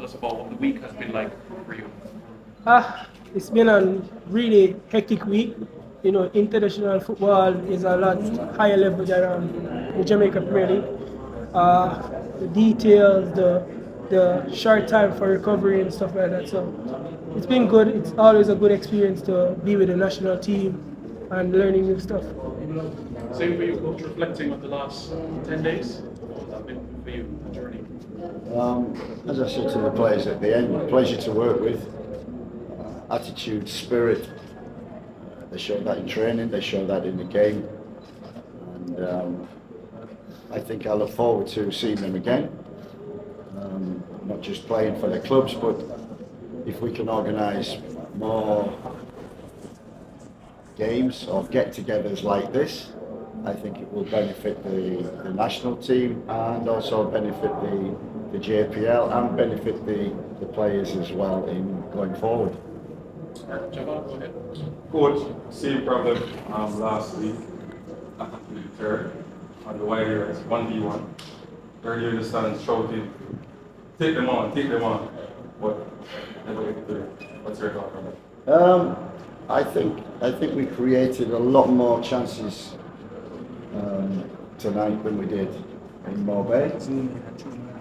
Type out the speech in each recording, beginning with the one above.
us about what the week has been like for you. It's been a really hectic week. You know, international football is a lot higher level than the Jamaica Premier League. The details, the short time for recovery and stuff like that. So it's been good. It's always a good experience to be with the national team and learning new stuff. Same for you, coach, reflecting on the last 10 days. What has that been for you, the journey? As I said to the players at the end, pleasure to work with. Attitude, spirit. They show that in training, they show that in the game. And I think I look forward to seeing them again. Not just playing for the clubs, but if we can organise more games or get-togethers like this, I think it will benefit the national team and also benefit the JPL and benefit the players as well in going forward. Tobago, go ahead. Coach, same problem last week after the third on the wide areas, 1v1. Earlier in the stands shouting, take them on, but never get through. What's your thought on that? I think we created a lot more chances tonight than we did in Morbay.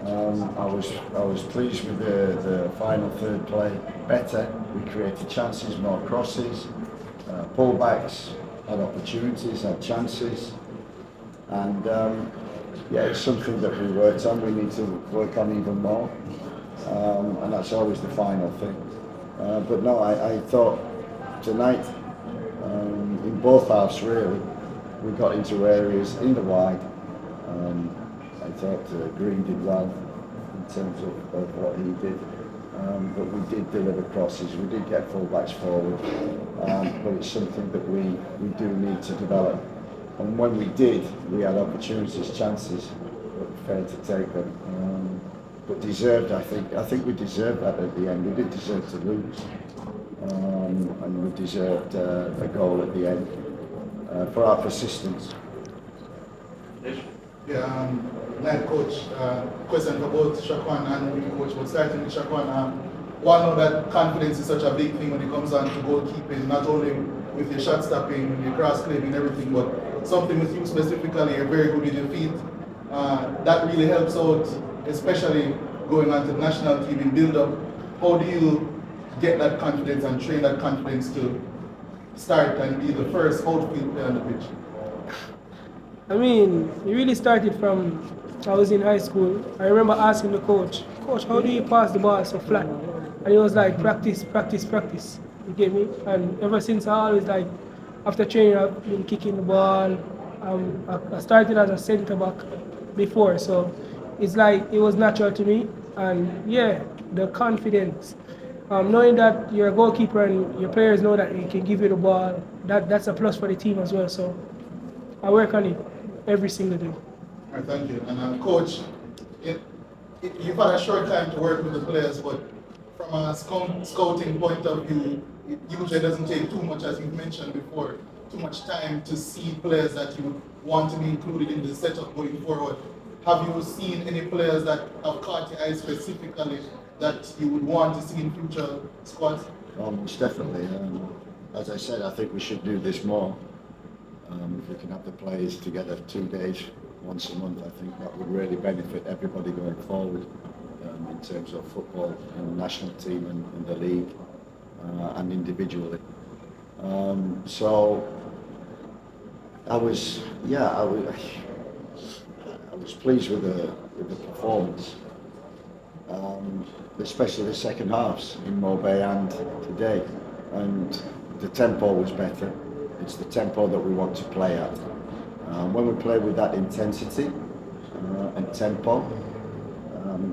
I was pleased with the final third play. Better, we created chances, more crosses, pullbacks, had opportunities, had chances, and yeah, it's something that we worked on. We need to work on even more, and that's always the final thing. But no, I thought tonight in both halves really, we got into areas in the wide. I thought Green did well in terms of what he did, but we did deliver crosses, we did get fullbacks forward, but it's something that we do need to develop. And when we did, we had opportunities, chances, but failed to take them. But deserved, I think we deserved that at the end. We did deserve to lose, and we deserved a goal at the end for our persistence. Yeah, night coach, question for both Shakwan and the coach, but starting with Shakwan, one know that confidence is such a big thing when it comes on to goalkeeping, not only with your shot stopping, with your cross claiming and everything, but something with you specifically, you're very good with your feet. That really helps out, especially going on to the national team in build-up. How do you get that confidence and train that confidence to start and be the first outfield player on the pitch? I mean, it really started from I was in high school. I remember asking the coach, how do you pass the ball so flat? And he was like, practice, practice, practice. You get me? And ever since I always like, after training, I've been kicking the ball. I started as a centre back before, so it's like it was natural to me. And yeah, the confidence, knowing that you're a goalkeeper and your players know that he can give you the ball, that's a plus for the team as well. So I work on it every single day. All right, thank you. And coach, you've had a short time to work with the players, but from a scouting point of view, it usually doesn't take too much, as you've mentioned before, too much time to see players that you would want to be included in the setup going forward. Have you seen any players that have caught your eye specifically that you would want to see in future squads? Most definitely. As I said, I think we should do this more. If we can have the players together 2 days, once a month, I think that would really benefit everybody going forward in terms of football and the national team and the league and individually. So I was pleased with the performance, especially the second halves in Morbay and today, and the tempo was better. It's the tempo that we want to play at. When we play with that intensity and tempo,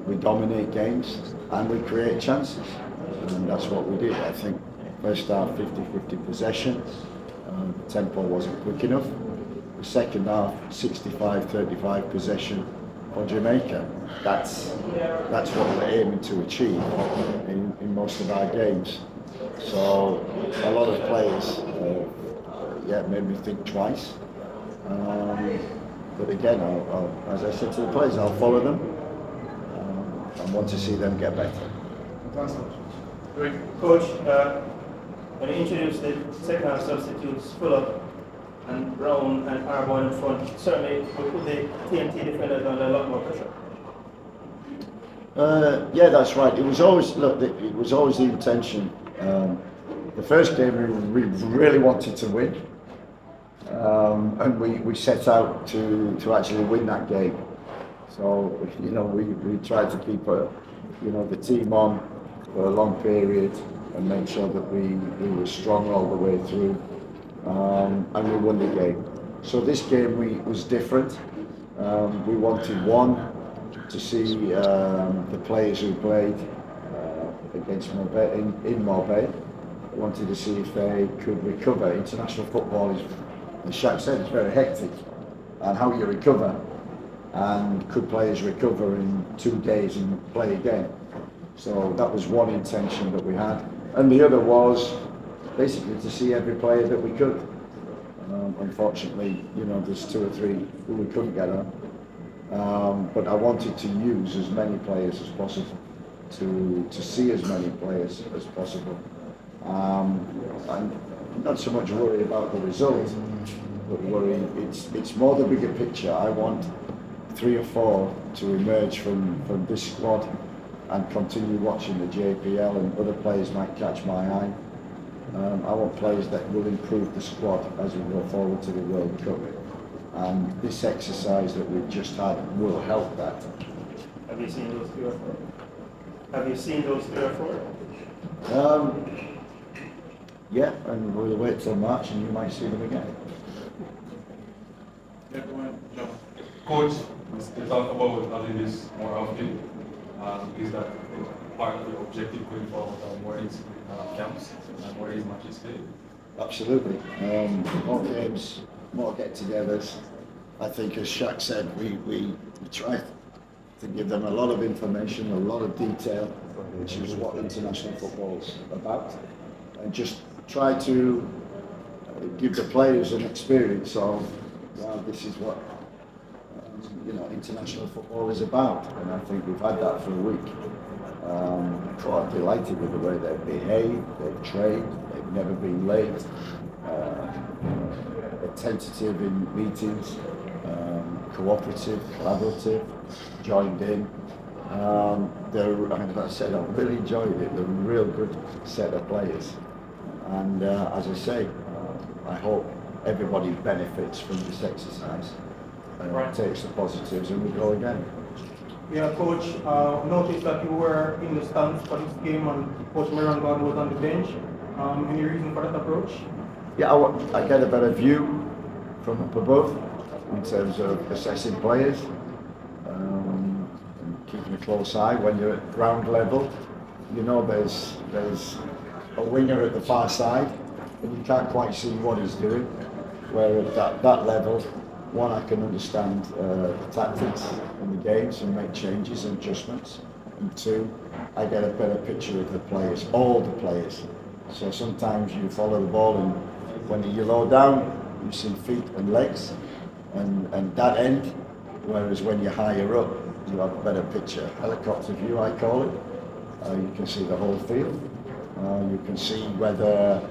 we dominate games and we create chances. And that's what we did. I think first half 50-50 possession, the tempo wasn't quick enough. The second half 65-35 possession for Jamaica. That's what we're aiming to achieve in most of our games. So a lot of players made me think twice. But again, as I said to the players, I'll follow them. I want to see them get better. Thanks, Coach. Great. Coach, when you introduced the second half substitutes, Fuller and Brown and Arbon in front, certainly we put the TNT defenders under a lot more pressure. Yeah, that's right. It was always the intention. The first game we really wanted to win, and we set out to actually win that game. So we tried to keep the team on for a long period and make sure that we were strong all the way through, and we won the game. So this game was different. We wanted to see the players who played against Marbella in Marbella. We wanted to see if they could recover. International football is, as Shaq said, it's very hectic, and how you recover, and could players recover in 2 days and play again. So that was one intention that we had, and the other was basically to see every player that we could. Unfortunately, there's 2 or 3 who we couldn't get on. But I wanted to use as many players as possible, to see as many players as possible. And not so much worry about the result, but worry, it's more the bigger picture. I want 3 or 4 to emerge from this squad and continue watching the JPL, and other players might catch my eye. I want players that will improve the squad as we go forward to the World Cup. And this exercise that we've just had will help that. Have you seen those 3 or 4? Have you seen those 3 or 4? Yeah, and we'll wait till March and you might see them again. Yeah, go ahead, John. Coach, we talk about having this more often. Is that part of the objective going forward, more camps and more matches played? Absolutely. More games, more get-togethers. I think, as Shaq said, we try to give them a lot of information, a lot of detail, which is what international football's about, and just try to give the players an experience of, wow, this is what international football is about. And I think we've had that for a week. Quite delighted with the way they've behaved, they've trained, they've never been late, attentive in meetings, cooperative, collaborative, joined in. As I said, I really enjoyed it. They're a real good set of players. And as I say, I hope everybody benefits from this exercise and takes the positives, and we go again. Yeah, Coach, noticed that you were in the stands for this game and Coach Miranda was on the bench. Any reason for that approach? Yeah, I get a better view from up above in terms of assessing players, and keeping a close eye. When you're at ground level, there's a winger at the far side and you can't quite see what he's doing. Where at that level, one, I can understand the tactics in the games and make changes and adjustments, and 2, I get a better picture of the players, all the players. So sometimes you follow the ball, and when you're low down, you see feet and legs and that end, whereas when you're higher up, you have a better picture. Helicopter view, I call it. You can see the whole field. You can see whether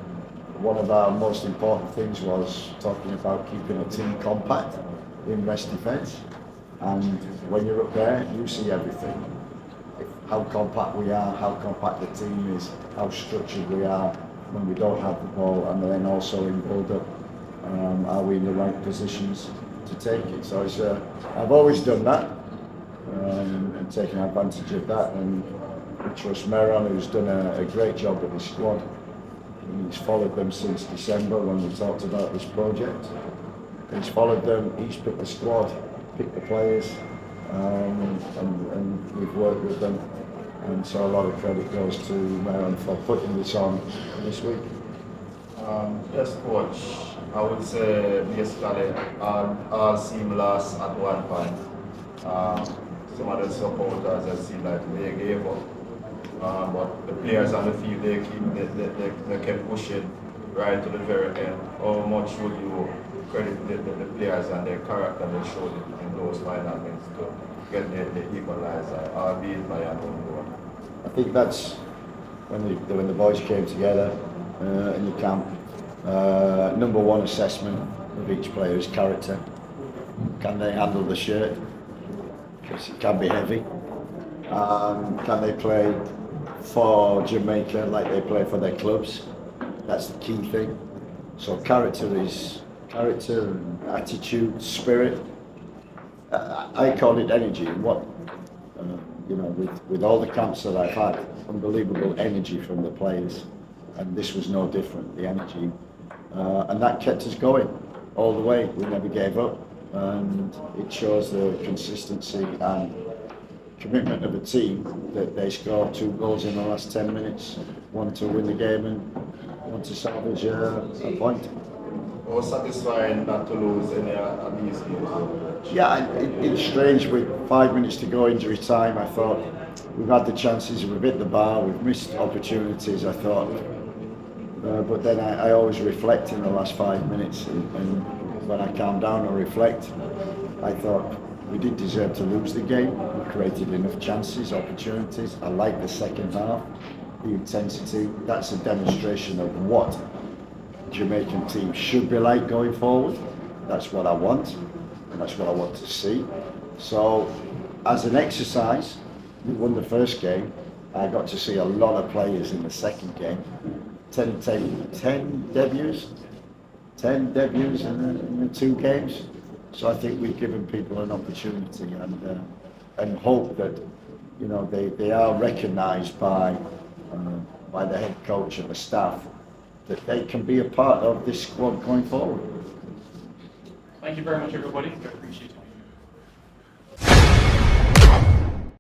one of our most important things was talking about keeping a team compact in rest defence. And when you're up there, you see everything. How compact we are, how compact the team is, how structured we are when we don't have the ball, and then also in build-up, are we in the right positions to take it? So I've always done that, and taken advantage of that, and we trust Meron, who's done a great job with the squad. He's followed them since December when we talked about this project. He's followed them, he's picked the squad, picked the players, and we've worked with them. And so a lot of credit goes to Meron for putting this on this week. Yes, Coach. I would say basically all seamless at one point. Some of the supporters, it seemed like they gave up. But the players on the field, they kept pushing right to the very end. How much would you credit the players and their character they showed in those final minutes to get the equalizer, albeit by an own goal? I think that's when the boys came together in the camp. Number one assessment of each player's character. Can they handle the shirt? Because it can be heavy. Can they play for Jamaica like they play for their clubs? That's the key thing. So character, attitude, spirit. I call it energy. With all the camps that I've had, unbelievable energy from the players, and this was no different. The energy, and that kept us going all the way. We never gave up, and it shows the consistency and commitment of a team that they scored 2 goals in the last 10 minutes, one to win the game and one to salvage a point. It was satisfying not to lose any of these games. Yeah, it's strange with 5 minutes to go, injury time. I thought we've had the chances, we've hit the bar, we've missed opportunities. I thought, but then I always reflect in the last 5 minutes, and when I calm down and reflect, I thought we did deserve to lose the game. We created enough chances, opportunities. I like the second half, the intensity. That's a demonstration of what Jamaican team should be like going forward. That's what I want, and that's what I want to see. So, as an exercise, we won the first game. I got to see a lot of players in the second game. 10 debuts in the 2 games. So I think we've given people an opportunity, and hope that they are recognised by the head coach and the staff, that they can be a part of this squad going forward. Thank you very much, everybody. I appreciate it.